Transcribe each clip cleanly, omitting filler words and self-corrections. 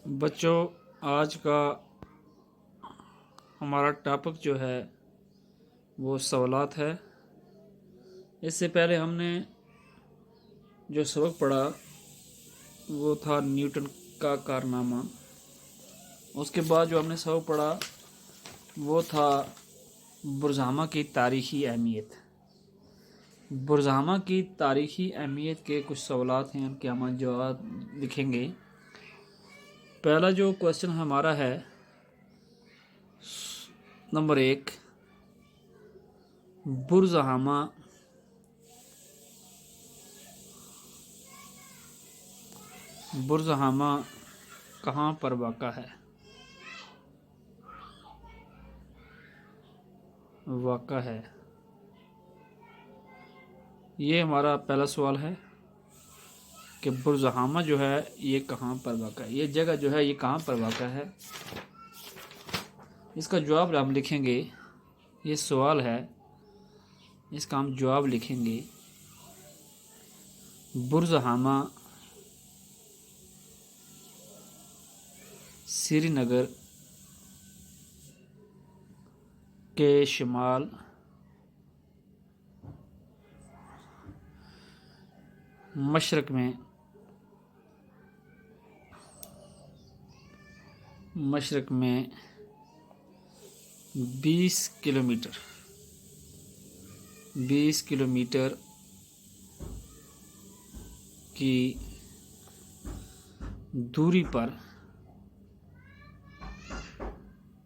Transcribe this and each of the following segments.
بچوں، آج کا ہمارا ٹاپک جو ہے وہ سوالات ہے۔ اس سے پہلے ہم نے جو سبق پڑھا وہ تھا نیوٹن کا کارنامہ۔ اس کے بعد جو ہم نے سبق پڑھا وہ تھا برزہامہ کی تاریخی اہمیت۔ برزہامہ کی تاریخی اہمیت کے کچھ سوالات ہیں، ان کے ہم جواب لکھیں گے۔ پہلا جو کوشچن ہمارا ہے نمبر 1، برزہامہ کہاں پر واقع ہے؟ یہ ہمارا پہلا سوال ہے کہ برزہامہ جو ہے یہ کہاں پر واقع ہے، یہ جگہ جو ہے یہ کہاں پر واقع ہے۔ اس کا جواب ہم لکھیں گے، یہ سوال ہے، اس کا ہم جواب لکھیں گے۔ برزہامہ سری نگر کے شمال مشرق میں 20 کلومیٹر کی دوری پر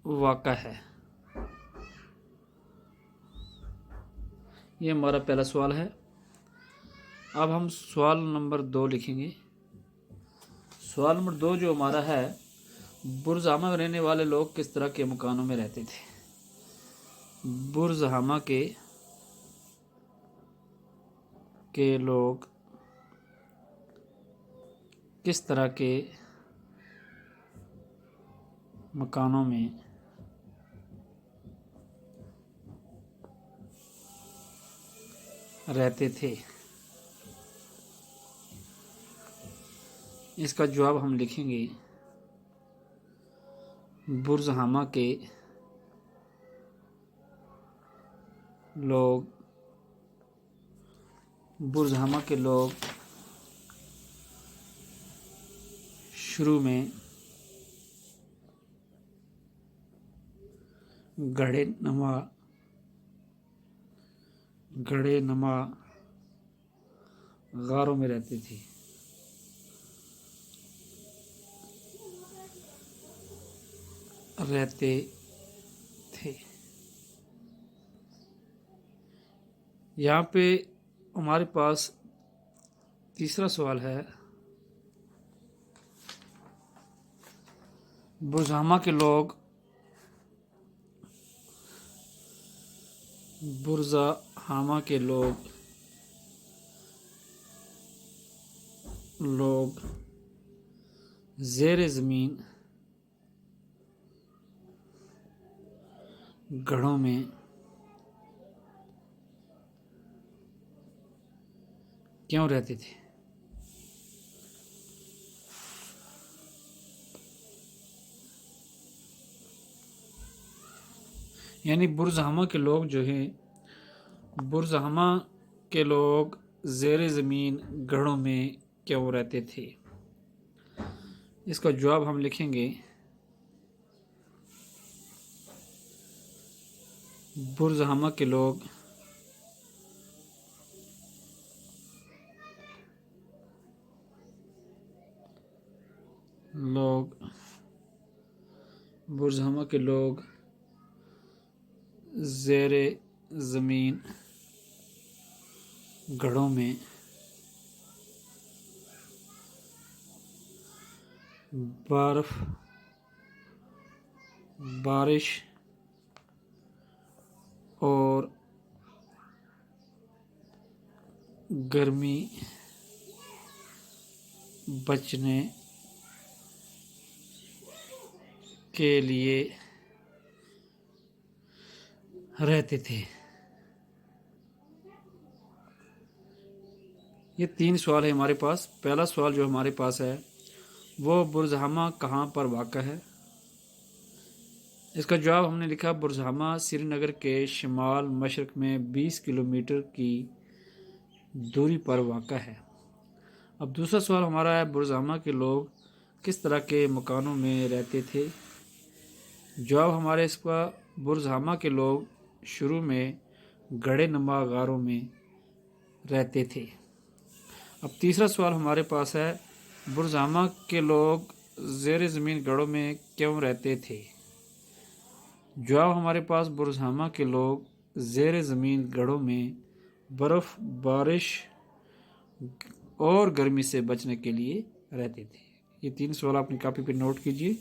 واقع ہے۔ یہ ہمارا پہلا سوال ہے۔ اب ہم سوال نمبر 2 لکھیں گے۔ سوال نمبر 2 جو ہمارا ہے، برزہامہ میں رہنے والے لوگ کس طرح کے مکانوں میں رہتے تھے؟ برزہامہ کے لوگ کس طرح کے مکانوں میں رہتے تھے؟ اس کا جواب ہم لکھیں گے، برزہامہ کے لوگ شروع میں گڑھے نما غاروں میں رہتے تھے۔ یہاں پہ ہمارے پاس تیسرا سوال ہے، برزہامہ کے لوگ زیر زمین گڑھوں میں کیوں رہتے تھے؟ یعنی برزہامہ کے لوگ زیر زمین گڑھوں میں کیوں رہتے تھے؟ اس کا جواب ہم لکھیں گے، برزہامہ کے لوگ زیر زمین گڑھوں میں بارش اور گرمی بچنے کے لیے رہتے تھے۔ یہ 3 سوال ہے ہمارے پاس۔ پہلا سوال جو ہمارے پاس ہے، وہ برزہامہ کہاں پر واقع ہے؟ اس کا جواب ہم نے لکھا برزہامہ سری نگر کے شمال مشرق میں 20 کلومیٹر کی دوری پر واقع ہے۔ اب دوسرا سوال ہمارا ہے برزہامہ کے لوگ کس طرح کے مکانوں میں رہتے تھے؟ جواب ہمارے اس کا برزہامہ کے لوگ شروع میں گڑھے نما غاروں میں رہتے تھے۔ اب تیسرا سوال ہمارے پاس ہے برزہامہ کے لوگ زیر زمین گڑھوں میں کیوں رہتے تھے؟ جواب ہمارے پاس برزہامہ کے لوگ زیر زمین گڑھوں میں برف بارش اور گرمی سے بچنے کے لیے رہتے تھے۔ یہ 3 سوال اپنی کاپی پہ نوٹ کیجیے۔